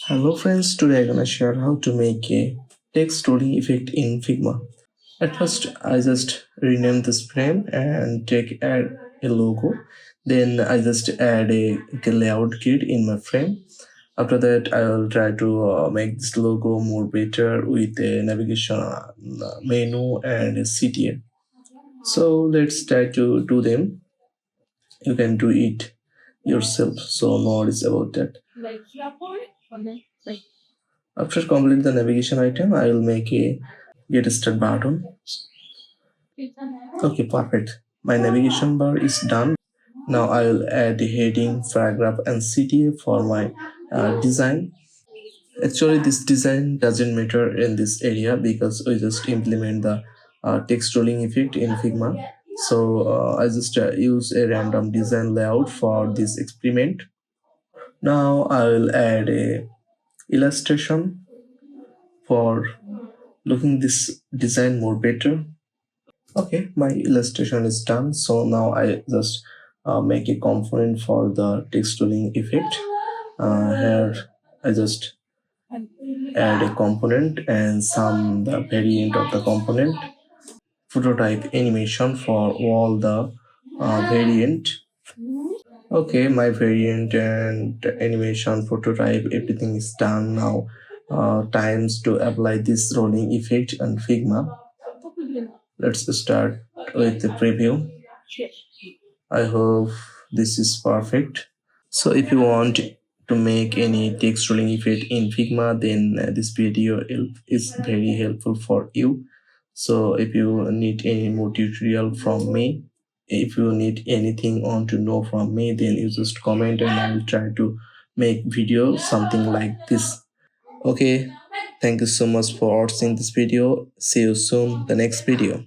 Hello friends, today I'm gonna share how to make a text rolling effect in Figma. At first, I just rename this frame and add a logo. Then I just add a layout grid in my frame. After that, I will try to make this logo more better with a navigation menu and a CTA. So let's try to do them. You can do it yourself, so no worries about that. After completing the navigation item, I will make a get start button. Okay, perfect. My navigation bar is done. Now I will add the heading, paragraph, and CTA for my design. Actually, this design doesn't matter in this area because we just implement the text rolling effect in Figma. So I just use a random design layout for this experiment. Now I will add a illustration for looking this design more better. Okay, my illustration is done. So now I just make a component for the text tooling effect. Here I just add a component and some the variant of the component. Prototype animation for all the variant. Okay, my variant and animation prototype, everything is done now. Times to apply this rolling effect on Figma. Let's start with the preview. I hope this is perfect. So if you want to make any text rolling effect in Figma, then this video is very helpful for you. So if you need any more tutorial from me, if you need anything on to know from me, then you just comment and I will try to make video something like this. Okay, thank you so much for watching this video. See you soon the next video.